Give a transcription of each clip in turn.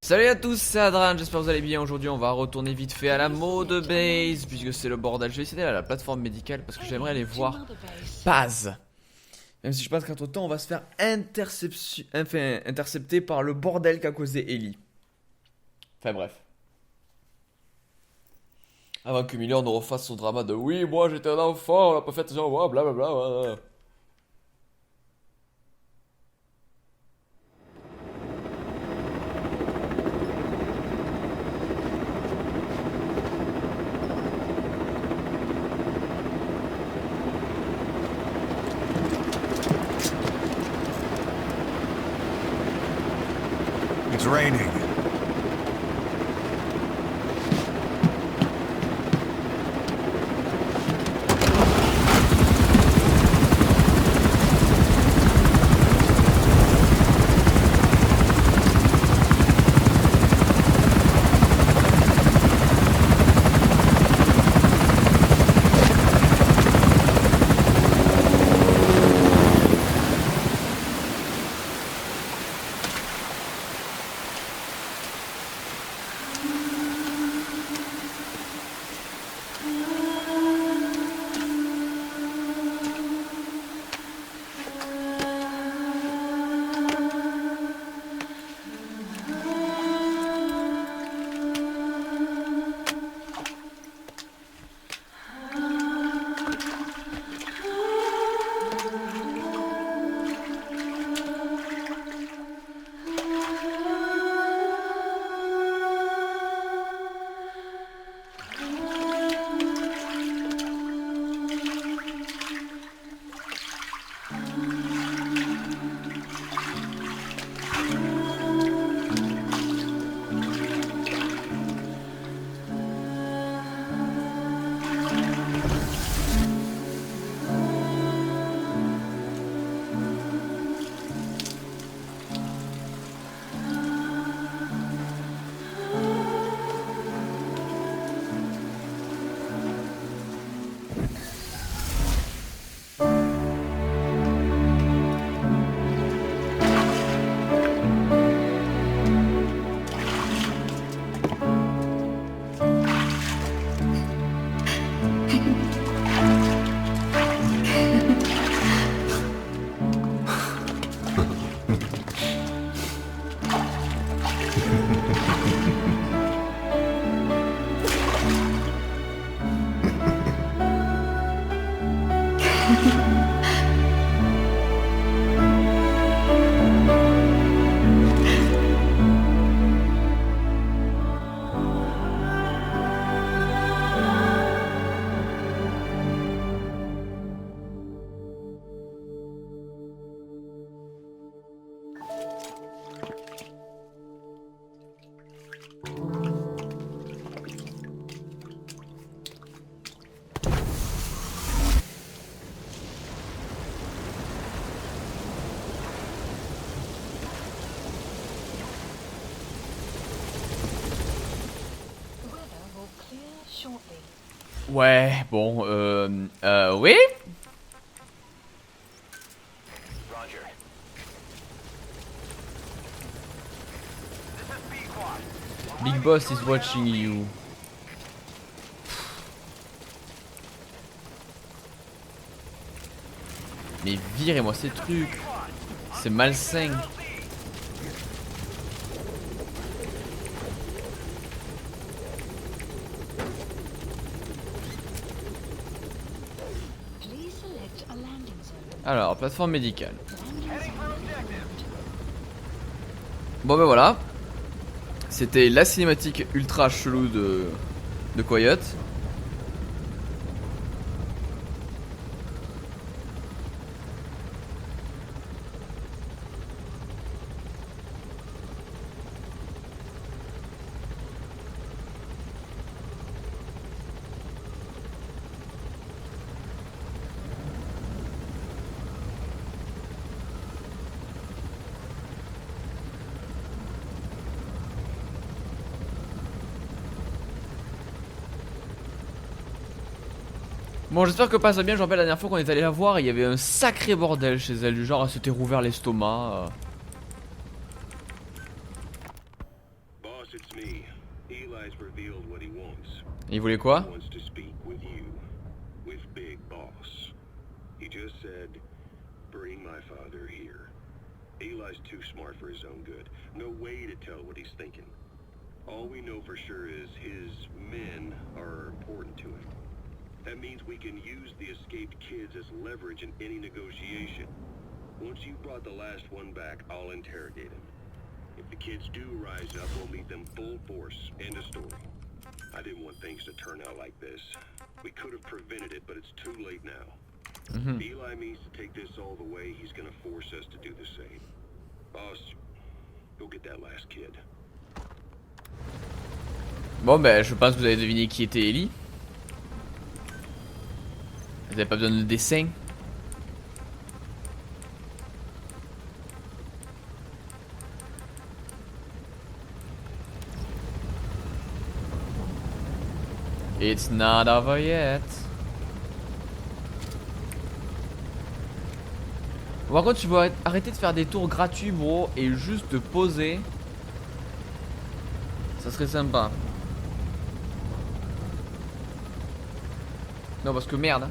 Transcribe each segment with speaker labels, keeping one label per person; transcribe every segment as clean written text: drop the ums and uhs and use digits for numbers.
Speaker 1: Salut à tous, c'est Adran, j'espère que vous allez bien. Aujourd'hui on va retourner vite fait à la mode base puisque c'est le bordel. Je vais essayer d'aller à la plateforme médicale parce que j'aimerais aller voir Paz. Même si je pense qu'entre temps on va se faire intercepter par le bordel qu'a causé Ellie. Enfin bref. Avant que Miller nous refasse son drama de oui, moi j'étais un enfant, on l'a pas fait genre moi, blablabla.
Speaker 2: It's raining.
Speaker 1: Ouais, bon, oui. Big Boss is watching you. Mais virez-moi ces trucs. C'est malsain. Alors, plateforme médicale. Bon ben voilà. C'était la cinématique ultra chelou de Coyote. Bon, j'espère que passe bien. Je rappelle la dernière fois qu'on est allé la voir, il y avait un sacré bordel chez elle. Du genre, elle s'était rouvert l'estomac. Il voulait quoi?
Speaker 2: wants to speak with you, with Big Boss. He just said, bring my father here. Eli's too smart for his own good. No way to tell what he's thinking. All we know for sure is his men are important to him. That means we can use the escaped kids as leverage in any negotiation. Once you brought the last one back, I'll interrogate him. If the kids do rise up, we'll meet them full force. End of story. I didn't want things to turn out like this. We could have prevented it, but it's too late now. If Eli means to take this all the way, he's gonna force us to do the same. Boss, go get that last kid.
Speaker 1: Bon ben je pense que vous avez deviné qui était Ellie. Vous n'avez pas besoin de dessin. It's not over yet. Par contre, tu vas arrêter de faire des tours gratuits, bro, et juste te poser. Ça serait sympa. Non, parce que merde.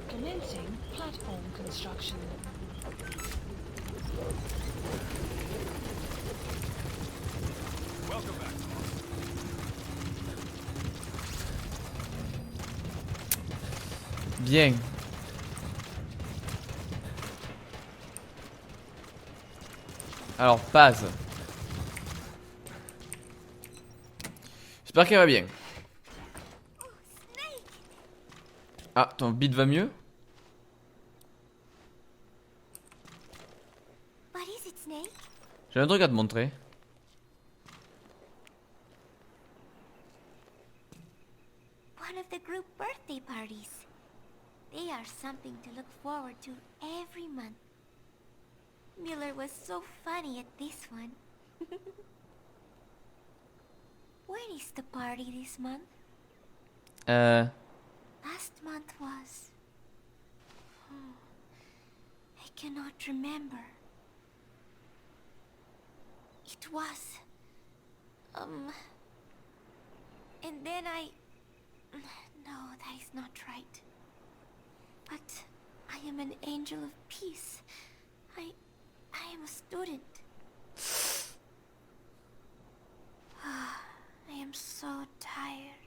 Speaker 3: Commencing platform construction.
Speaker 1: Bien. Alors, Paz. J'espère qu'elle va bien. Ah, ton beat va mieux?
Speaker 4: What is it, Snake?
Speaker 1: J'ai un truc à te montrer.
Speaker 4: One of the group birthday parties. They are something to look forward to every month. Miller was so funny at this one. When is the party this month? Last month was... I cannot remember. It was... And then I... No, that is not right. But I am an angel of peace. I am a student. I am so tired.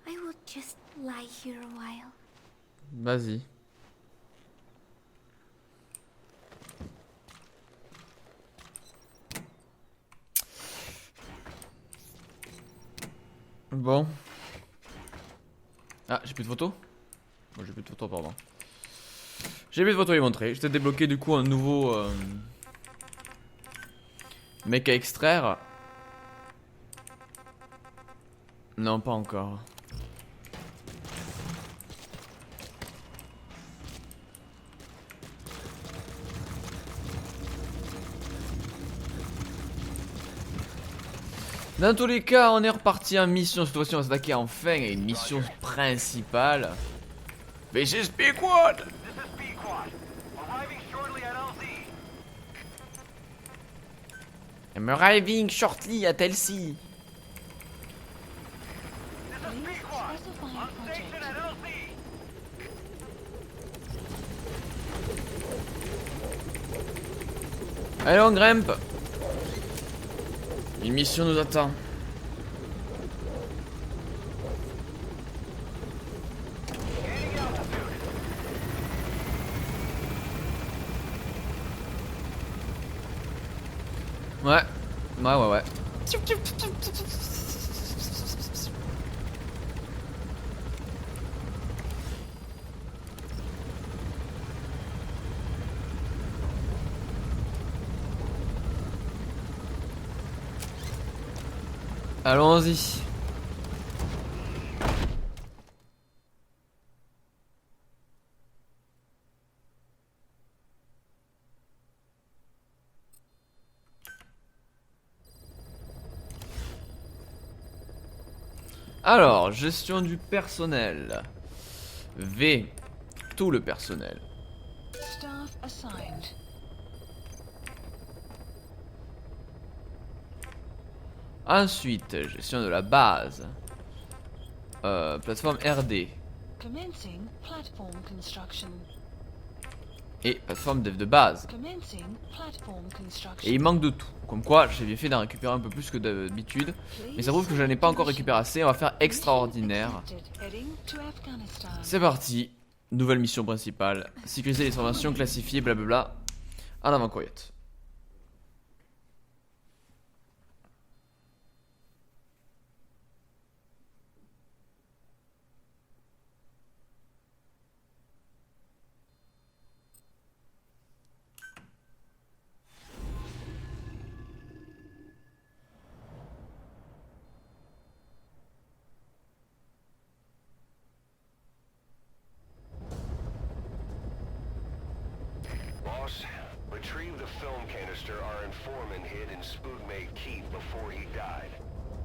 Speaker 4: I will just lie here a while.
Speaker 1: Vas-y. Bon. Ah, j'ai plus de photos. Bon, j'ai plus de photos, pardon. J'ai plus de photos à lui montrer. Je t'ai débloqué du coup un nouveau mec à extraire. Non, pas encore. Dans tous les cas, on est reparti en mission. Cette fois-ci, on va s'attaquer enfin à une mission principale. This is Pequod! I'm arriving shortly at LC. Allez, on grimpe. Une mission nous attend. Ouais. Ouais. Allons-y. Alors, gestion du personnel. V, tout le personnel.
Speaker 3: Start assigned.
Speaker 1: Ensuite, gestion de la base. Plateforme RD.
Speaker 3: Commencing platform construction.
Speaker 1: Et plateforme dev de base.
Speaker 3: Commencing platform construction.
Speaker 1: Et il manque de tout. Comme quoi, j'ai bien fait d'en récupérer un peu plus que d'habitude. Mais ça prouve que je n'en ai pas encore récupéré assez. On va faire extraordinaire. C'est parti. Nouvelle mission principale. Sécuriser les informations classifiées, blablabla. En avant, Coyote.
Speaker 2: Retrieve the film canister our informant hid in Spookmate Keep before he died.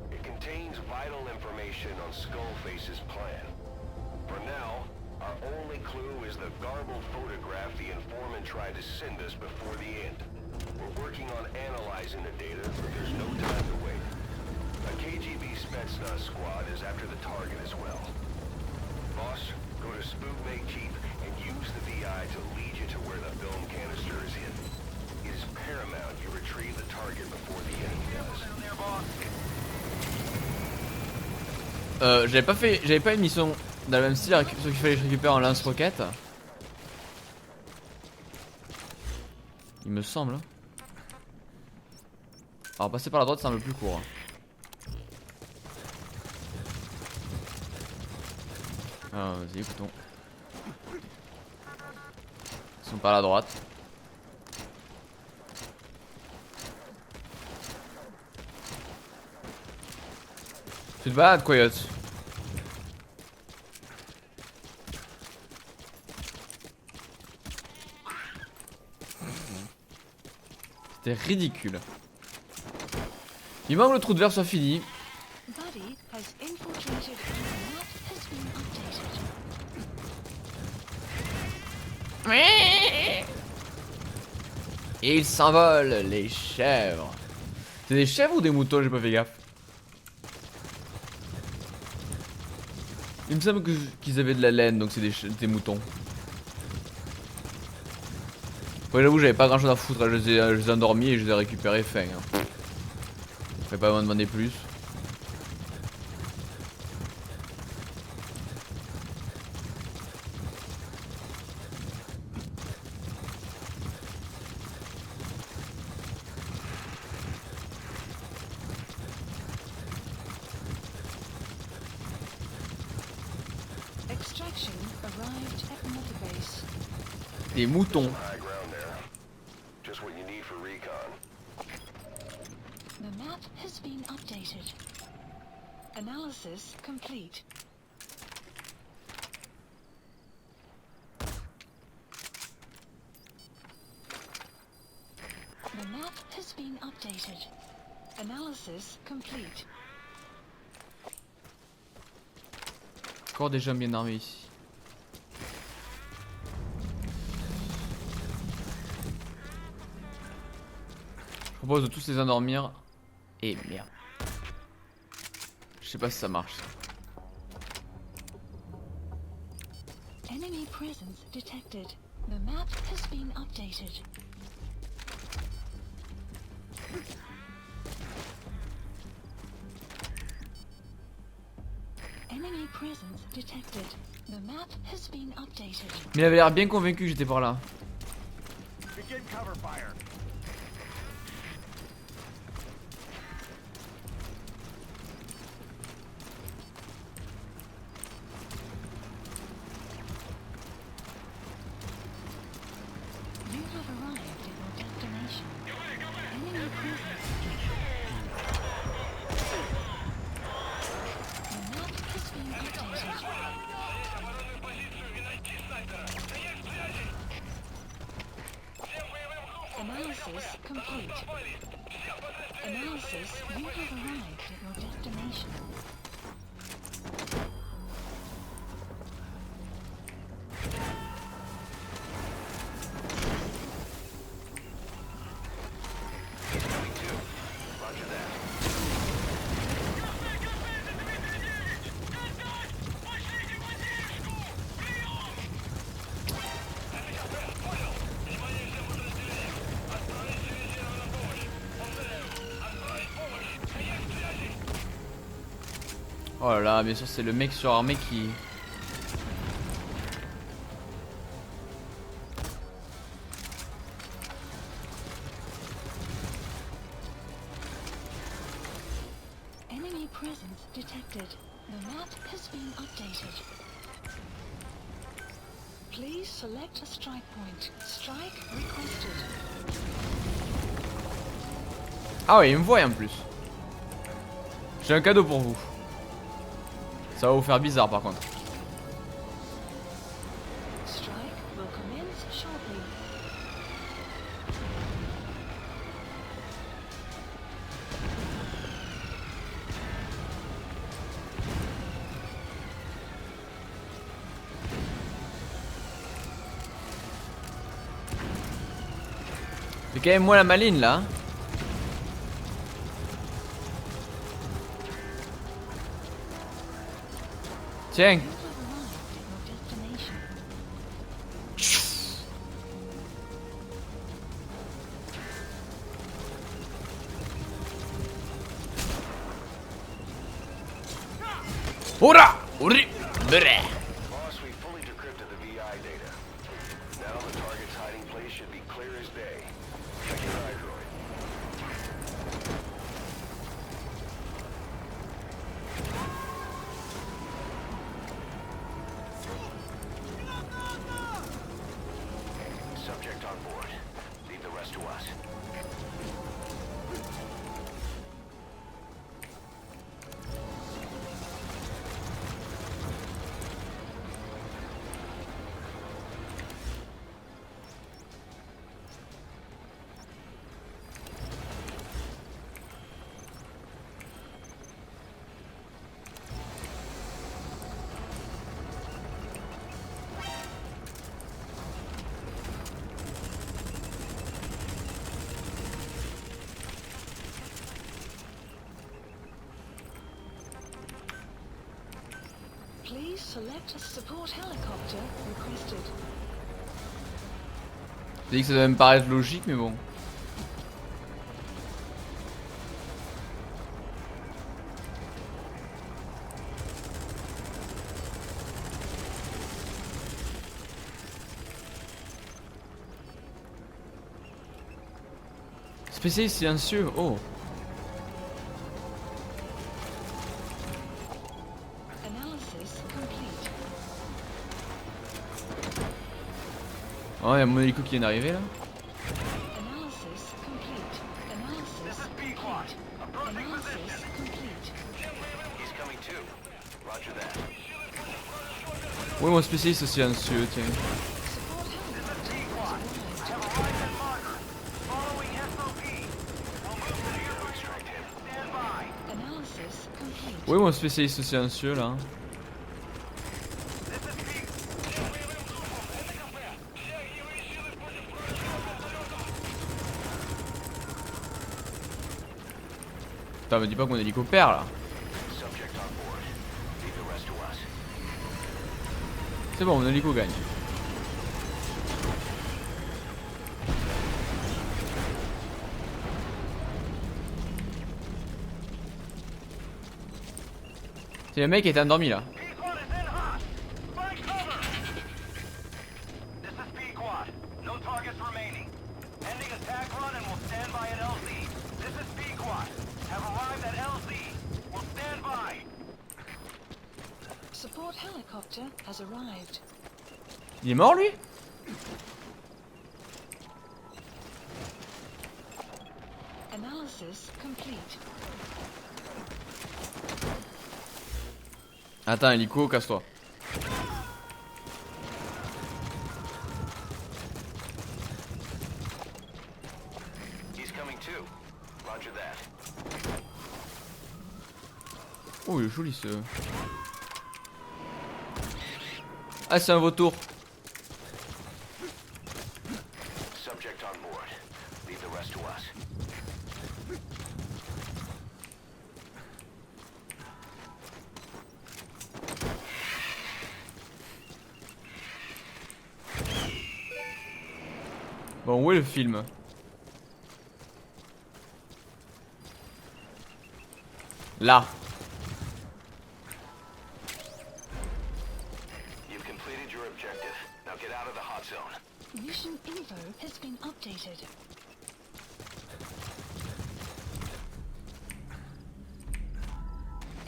Speaker 2: It contains vital information on Skullface's plan. For now, our only clue is the garbled photograph the informant tried to send us before the end. We're working on analyzing the data, but there's no time to wait. A KGB Spetsnaz squad is after the target as well. Boss, go to Spookmate Keep and use the VI to lead you to where the film canister is hidden. It is paramount you retrieve the target before the enemy does.
Speaker 1: J'avais pas une mission dans le même style, sauf qu'il fallait que je récupère un lance-roquette. Il me semble. Alors passer par la droite c'est un peu plus court. Ah, vas-y, écoutons. Ils sont par la droite. Tu te balades, Coyote? C'était ridicule. Il manque le trou de verre soit fini.
Speaker 3: Buddy has infiltrated and the map has been updated.
Speaker 1: Et ils s'envolent, les chèvres. C'est des chèvres ou des moutons? J'ai pas fait gaffe. Il me semble qu'ils avaient de la laine, donc c'est des moutons. Ouais, j'avoue, j'avais pas grand chose à foutre. Je les ai endormis et je les ai récupérés fin. Fallait pas m'en demander plus.
Speaker 3: Extraction arrived at Mother Base.
Speaker 1: Des moutons.
Speaker 2: High ground there. Just what you need for recon.
Speaker 3: The map has been updated. Analysis complete. The map has been updated. Analysis complete.
Speaker 1: Encore des gens bien armés ici. Je propose de tous les endormir. Et merde. Je sais pas si ça marche.
Speaker 3: Enemy presence detected. The map has been updated. Enemy presence detected. The map has been updated.
Speaker 1: Mais il avait l'air bien convaincu que j'étais par là.
Speaker 2: Begin cover fire.
Speaker 3: You have arrived at your destination. Enemy presence detected. The map has been updated. Analysis complete. Analysis, you have arrived at your destination.
Speaker 1: Oh là là, bien sûr, c'est le mec surarmé qui...
Speaker 3: Enemy presence detected. The map has been updated. Please select a strike point. Strike requested.
Speaker 1: Ah ouais, il me voit en plus. J'ai un cadeau pour vous. Ça va vous faire bizarre par contre.
Speaker 3: Strike will commence shortly.
Speaker 1: C'est quand même moi la maline là. Hein. Tiens.
Speaker 3: You have arrived at your destination.
Speaker 1: Hurrah! Hurrah! Brrr.
Speaker 2: Boss, we fully decrypted the VI data. Now the target's hiding place should be clear as day. Check your iDroid. Subject on board. Leave the rest to us.
Speaker 3: Please select a support helicopter requested.
Speaker 1: Je dis que ça doit me paraître logique, mais bon. Spécialiste silencieux, oh.
Speaker 3: Analysis complete.
Speaker 1: Oh, il y a mon hélico qui vient d'arriver là.
Speaker 3: Analysis complete. Analysis complete. Analysis complete.
Speaker 2: He's coming too. Roger that.
Speaker 1: Oui, mon spécialiste silencieux, tiens.
Speaker 3: Support helicopter has arrived. Analysis complete.
Speaker 1: Oui, mon spécialiste silencieux là. Putain, me dis pas que mon hélico perd là.
Speaker 2: Subject on board. Leave the rest to us.
Speaker 1: C'est bon, mon hélico gagne. C'est le mec qui est endormi là.
Speaker 3: Support helicopter has arrived.
Speaker 1: Il est mort lui?
Speaker 3: Analysis complete.
Speaker 1: Attends, hélico, casse-toi.
Speaker 2: He's coming too. Roger that.
Speaker 1: Oh, il est joli ce. Ah, c'est un vautour.
Speaker 2: Subject on board. Leave the rest to us.
Speaker 1: Bon, où est le film? Là.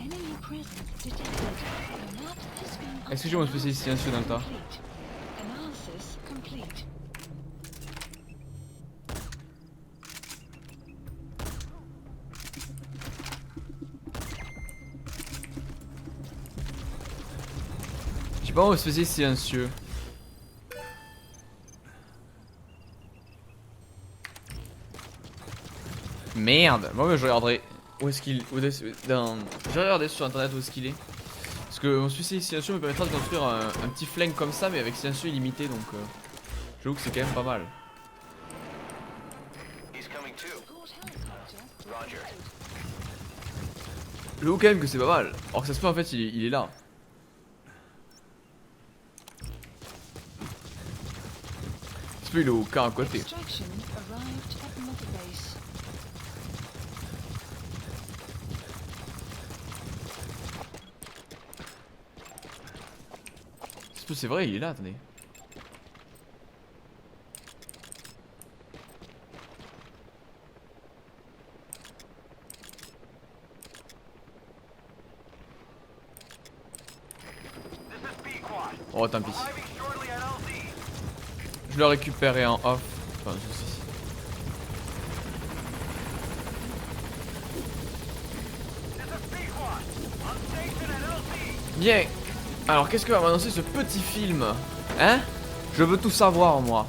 Speaker 3: Enemy presence detected. The map has been
Speaker 1: Est-ce que j'ai mon spécialiste silencieux dans le tas?
Speaker 3: complete. Analysis complete.
Speaker 1: J'ai pas mon spécialiste silencieux. Merde. Moi je regarderai où est-ce qu'il... Je vais regarder sur internet où est-ce qu'il est. Parce que mon spécialiste silencieux me permettra de construire un petit flingue comme ça mais avec silencieux illimité donc j'avoue que c'est quand même pas mal. J'avoue quand même que c'est pas mal. Alors que ça se peut en fait il est là. Ça se peut il est au camp à côté.
Speaker 3: Extraction arrived at Mother Base.
Speaker 1: Ça se peut c'est vrai il est là attendez. Oh tant pis. Je le récupérerai en off. Enfin, souci. Bien. Alors qu'est-ce que va m'annoncer ce petit film? Hein? Je veux tout savoir moi.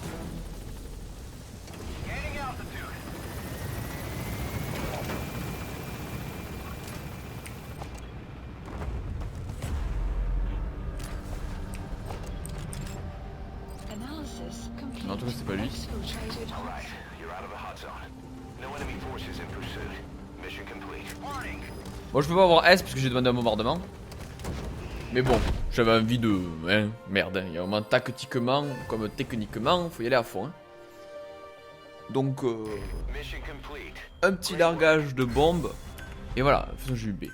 Speaker 3: Analysis complete.
Speaker 1: Non, en tout cas c'est pas lui.
Speaker 3: Exfiltrated.
Speaker 2: Alright, you're out of the hot zone. No enemy forces in pursuit. Mission complete. Warning!
Speaker 1: Bon je peux pas avoir S parce que j'ai demandé un bombardement. Mais bon, j'avais envie de... Hein, merde, il y a un moment tactiquement comme techniquement, faut y aller à fond. Hein. Donc
Speaker 2: Mission complete.
Speaker 1: un petit largage de bombes. Et voilà, faisons JUB.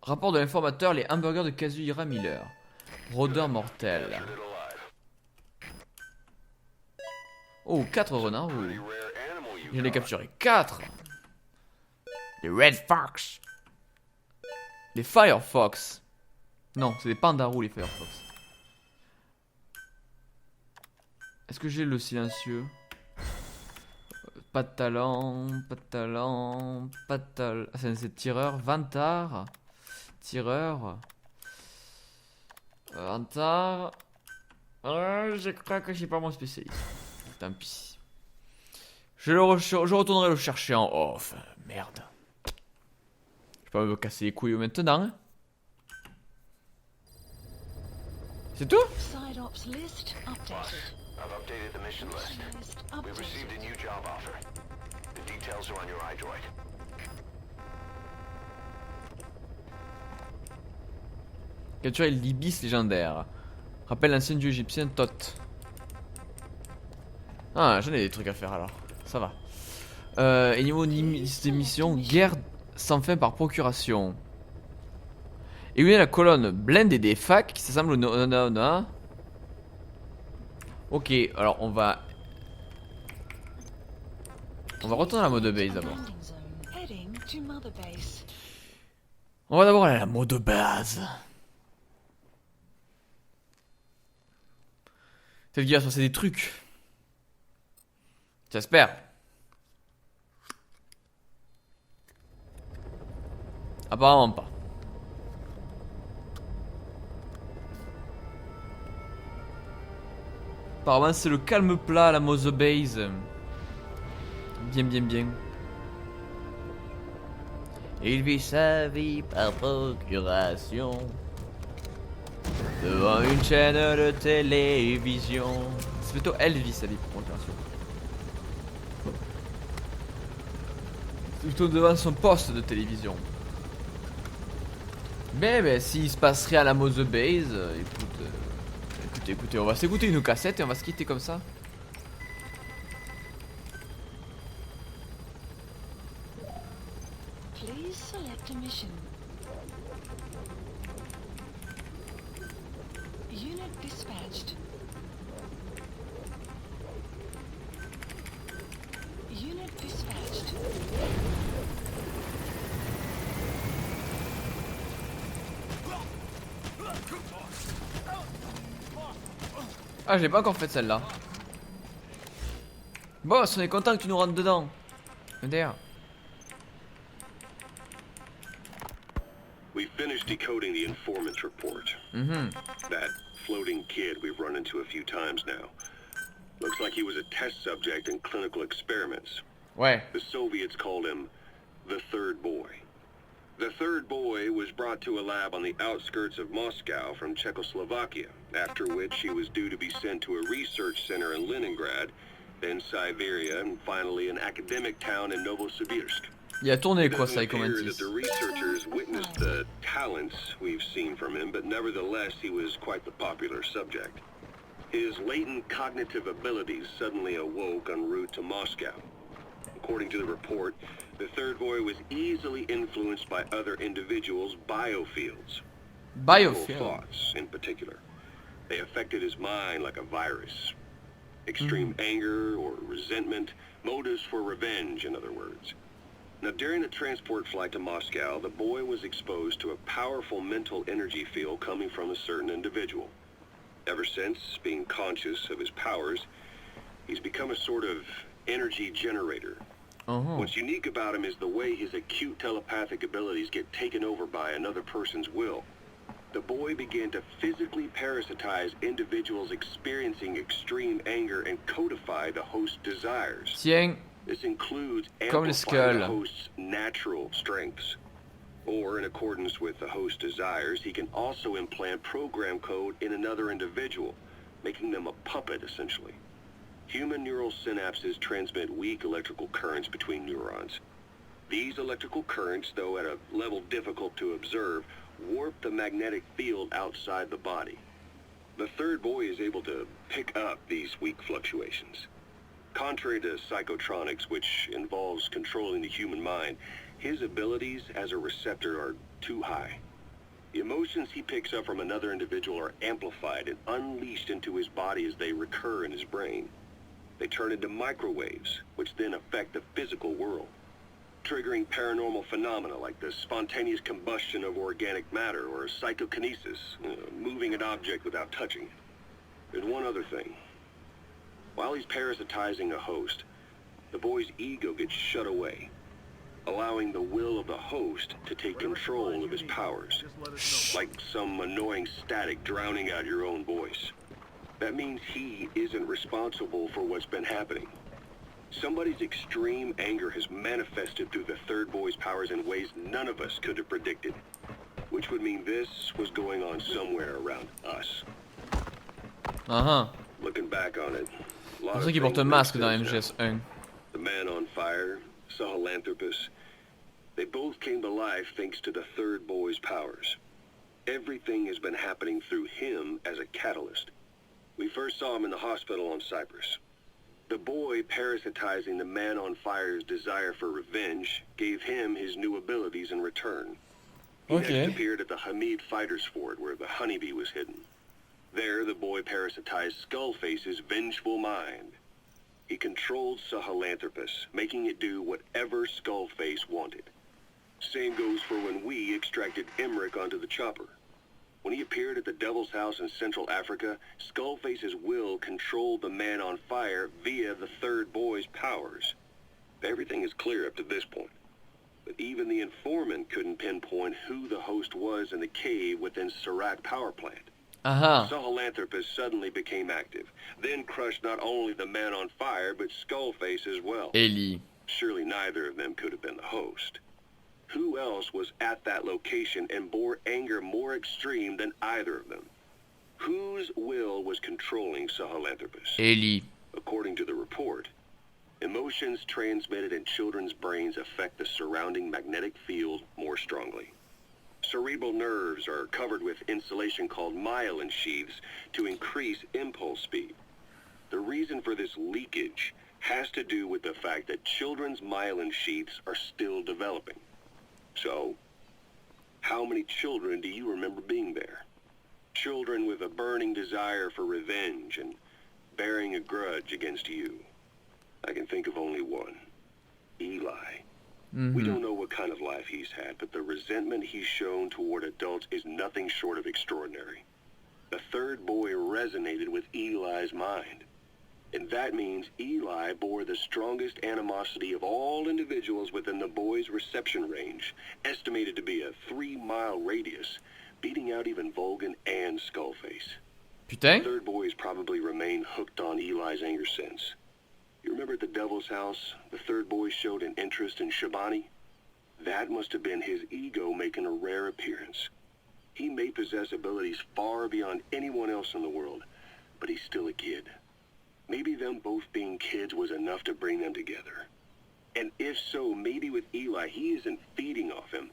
Speaker 1: Rapport de l'informateur, les hamburgers de Kazuhira Miller. Rôdeur mortel.
Speaker 2: Captured it alive.
Speaker 1: Oh, 4 renards. Oh.
Speaker 2: Pretty rare animal you
Speaker 1: Je l'ai
Speaker 2: got.
Speaker 1: capturé. 4. Les Red Fox. Les Firefox. Non, c'est des pandarous les Firefox. Est-ce que j'ai le silencieux? Pas de talent, pas de talent, pas de talent. Ah, c'est tireur, vantard. Tireur. Vantard. Je crois que j'ai pas mon spécialiste. Tant pis. Je retournerai le chercher en off. Merde. Je peux pas me casser les couilles maintenant. Hein. C'est tout?
Speaker 3: Side ops list updated.
Speaker 2: I've updated the mission list.
Speaker 3: List
Speaker 2: We received a
Speaker 3: updated.
Speaker 2: new job offer. The details are on your iDroid.
Speaker 1: Capturer l'ibis légendaire. Rappelle l'ancien dieu égyptien Thoth. Ah, j'en ai des trucs à faire alors. Ça va. Et niveau liste d'émission, guerre sans fin par procuration. Et où est la colonne blindée des facs qui s'assemble au no. Ok, alors on va retourner à la mode base d'abord.
Speaker 3: Landing zone. Heading to Mother Base.
Speaker 1: On va d'abord aller à la mode base. Peut-être qu'il va se passer des trucs. J'espère. Apparemment pas. Apparemment c'est le calme plat à la Mother Base. Bien. Et il vit sa vie par procuration devant une chaîne de télévision. C'est plutôt elle vit sa vie par procuration. C'est plutôt devant son poste de télévision. Mais s'il se passe rien à la Mother Base, écoutez, on va s'écouter une cassette et on va se quitter comme ça.
Speaker 3: Please select a mission. Unit dispatched. Unit dispatched.
Speaker 1: Ah, j'ai pas encore fait celle-là. Boss, on est content que tu nous rentres dedans. MDR.
Speaker 2: We finished decoding the informant's report. That floating kid we've run into a few times now. Looks like he was a test subject in clinical experiments.
Speaker 1: Ouais.
Speaker 2: The Soviets called him the third boy. The third boy was brought to a lab on the outskirts of Moscow from Czechoslovakia, after which he was due to be sent to a research center in Leningrad, then Siberia, and finally an academic town in Novosibirsk.
Speaker 1: Il a tourné quoi,
Speaker 2: It doesn't
Speaker 1: Psycho
Speaker 2: appear
Speaker 1: Mantis?
Speaker 2: that the researchers witnessed the talents we've seen from him, but nevertheless he was quite the popular subject. His latent cognitive abilities suddenly awoke en route to Moscow. According to the report, the third boy was easily influenced by other individuals' biofields.
Speaker 1: Biofield.
Speaker 2: Thoughts, in particular. They affected his mind like a virus. Extreme anger or resentment, motives for revenge, in other words. Now, during the transport flight to Moscow, the boy was exposed to a powerful mental energy field coming from a certain individual. Ever since, being conscious of his powers, he's become a sort of energy generator. What's unique about him is the way his acute telepathic abilities get taken over by another person's will. The boy began to physically parasitize individuals experiencing extreme anger and codify the host's desires.
Speaker 1: Tiens,
Speaker 2: This includes
Speaker 1: comme le
Speaker 2: amplifying the
Speaker 1: skull.
Speaker 2: host's natural strengths. Or, in accordance with the host's desires, he can also implant program code in another individual, making them a puppet, essentially. Human neural synapses transmit weak electrical currents between neurons. These electrical currents, though at a level difficult to observe, warp the magnetic field outside the body. The third boy is able to pick up these weak fluctuations. Contrary to psychotronics, which involves controlling the human mind, his abilities as a receptor are too high. The emotions he picks up from another individual are amplified and unleashed into his body as they recur in his brain. They turn into microwaves, which then affect the physical world, triggering paranormal phenomena like the spontaneous combustion of organic matter or psychokinesis, moving an object without touching it. There's one other thing. While he's parasitizing a host, the boy's ego gets shut away, allowing the will of the host to take control of his powers, like some annoying static drowning out your own voice. That means he isn't responsible for what's been happening. Somebody's extreme anger has manifested through the third boy's powers in ways none of us could have predicted, which would mean this was going on somewhere around us. Looking back on it, a lot
Speaker 1: C'est
Speaker 2: of
Speaker 1: pour ça qu'il porte
Speaker 2: things
Speaker 1: un
Speaker 2: make
Speaker 1: masque dans
Speaker 2: sense now.
Speaker 1: MGS1.
Speaker 2: The man on fire, Sahelanthropus, they both came to life thanks to the third boy's powers. Everything has been happening through him as a catalyst. We first saw him in the hospital on Cyprus. The boy parasitizing the man on fire's desire for revenge gave him his new abilities in return. He next appeared at the Hamid Fighters Fort where the honeybee was hidden. There, the boy parasitized Skullface's vengeful mind. He controlled Sahelanthropus, making it do whatever Skullface wanted. Same goes for when we extracted Emmerich onto the chopper. When he appeared at the Devil's House in Central Africa, Skullface's will controlled the man on fire via the third boy's powers. Everything is clear up to this point. But even the informant couldn't pinpoint who the host was in the cave within Serac power plant. Sahelanthropus suddenly became active, then crushed not only the man on fire, but Skullface as well.
Speaker 1: Ellie.
Speaker 2: Surely neither of them could have been the host. Who else was at that location and bore anger more extreme than either of them? Whose will was controlling Sahelanthropus?
Speaker 1: Ellie.
Speaker 2: According to the report, emotions transmitted in children's brains affect the surrounding magnetic field more strongly. Cerebral nerves are covered with insulation called myelin sheaths to increase impulse speed. The reason for this leakage has to do with the fact that children's myelin sheaths are still developing. So, how many children do you remember being there? Children with a burning desire for revenge and bearing a grudge against you. I can think of only one. Eli. We don't know what kind of life he's had, but the resentment he's shown toward adults is nothing short of extraordinary. The third boy resonated with Eli's mind. And that means Eli bore the strongest animosity of all individuals within the boy's reception range, estimated to be a 3-mile radius, beating out even Vulcan and Skullface.
Speaker 1: Putain.
Speaker 2: The third boy's probably remained hooked on Eli's anger since. You remember at the Devil's House, the third boy showed an interest in Shabani? That must have been his ego making a rare appearance. He may possess abilities far beyond anyone else in the world, but he's still a kid. Maybe them both being kids was enough to bring them together. And if so, maybe with Eli, he isn't feeding off him,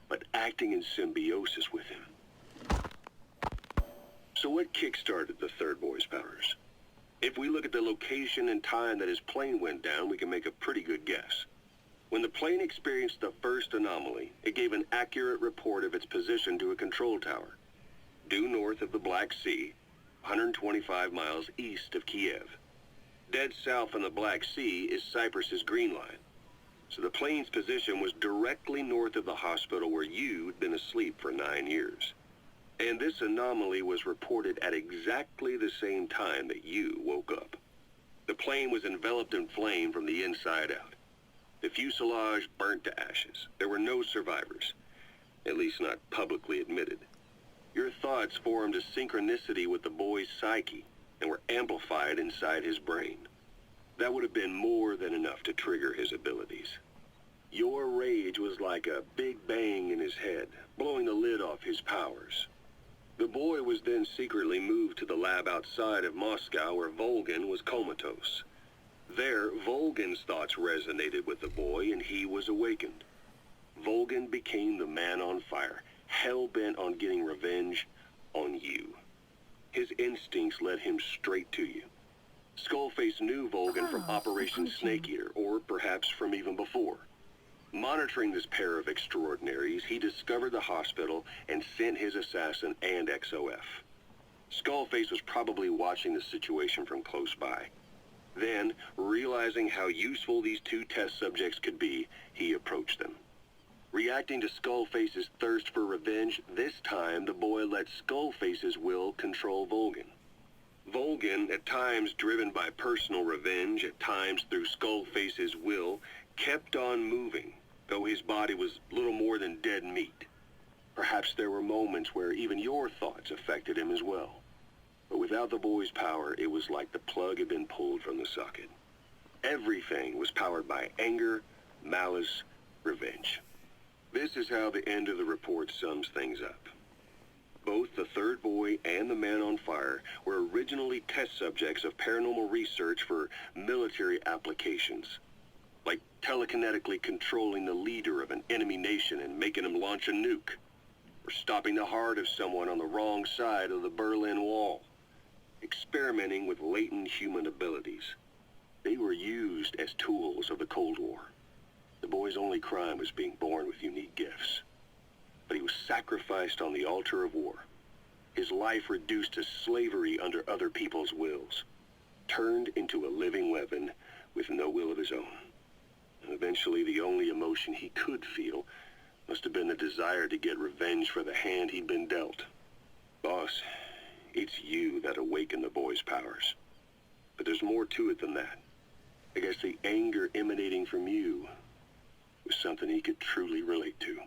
Speaker 2: but acting in symbiosis with him. So what kick-started the third boy's powers? If we look at the location and time that his plane went down, we can make a pretty good guess. When the plane experienced the first anomaly, it gave an accurate report of its position to a control tower, due north of the Black Sea, 125 miles east of Kiev. Dead south on the Black Sea is Cyprus's Green Line. So the plane's position was directly north of the hospital where you'd been asleep for 9 years. And this anomaly was reported at exactly the same time that you woke up. The plane was enveloped in flame from the inside out. The fuselage burnt to ashes. There were no survivors, at least not publicly admitted. Your thoughts formed a synchronicity with the boy's psyche and were amplified inside his brain. That would have been more than enough to trigger his abilities. Your rage was like a big bang in his head, blowing the lid off his powers. The boy was then secretly moved to the lab outside of Moscow where Volgan was comatose. There, Volgan's thoughts resonated with the boy and he was awakened. Volgan became the man on fire, hell-bent on getting revenge on you. His instincts led him straight to you. Skullface knew Volgan from Operation Snake Eater, or perhaps from even before. Monitoring this pair of extraordinaries, he discovered the hospital and sent his assassin and XOF. Skullface was probably watching the situation from close by. Then, realizing how useful these two test subjects could be, he approached them. Reacting to Skullface's thirst for revenge, this time the boy let Skullface's will control Volgan. Volgan, at times driven by personal revenge, at times through Skullface's will, kept on moving, though his body was little more than dead meat. Perhaps there were moments where even your thoughts affected him as well. But without the boy's power, it was like the plug had been pulled from the socket. Everything was powered by anger, malice, revenge. This is how the end of the report sums things up. Both the third boy and the man on fire were originally test subjects of paranormal research for military applications, like telekinetically controlling the leader of an enemy nation and making him launch a nuke, or stopping the heart of someone on the wrong side of the Berlin Wall, experimenting with latent human abilities. They were used as tools of the Cold War. The boy's only crime was being born with unique gifts. But he was sacrificed on the altar of war. His life reduced to slavery under other people's wills. Turned into a living weapon with no will of his own. And eventually the only emotion he could feel must have been the desire to get revenge for the hand he'd been dealt. Boss, it's you that awakened the boy's powers. But there's more to it than that. I guess the anger emanating from you was something he could truly relate to.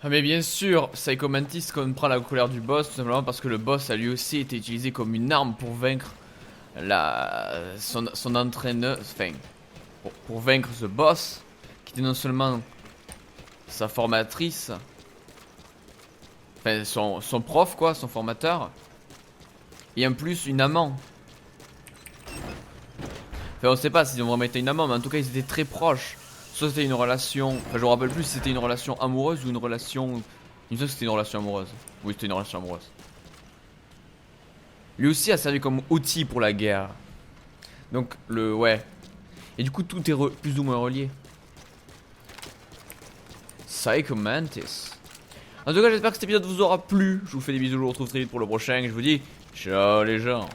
Speaker 1: Ah mais bien sûr, Psycho Mantis comprend la colère du boss tout simplement parce que le boss a lui aussi été utilisé comme une arme pour vaincre son entraîneur, enfin pour vaincre ce boss qui était non seulement sa formatrice, enfin son prof quoi, son formateur, et en plus une amant. Enfin on sait pas s'ils ont vraiment été une amant, mais en tout cas ils étaient très proches. Soit c'était une relation, enfin je me rappelle plus si c'était une relation amoureuse ou une relation... Il me semble que c'était une relation amoureuse. Oui, c'était une relation amoureuse. Lui aussi a servi comme outil pour la guerre. Donc ouais. Et du coup tout est plus ou moins relié. Psycho Mantis. En tout cas j'espère que cet épisode vous aura plu. Je vous fais des bisous, je vous retrouve très vite pour le prochain. Et je vous dis ciao les gens.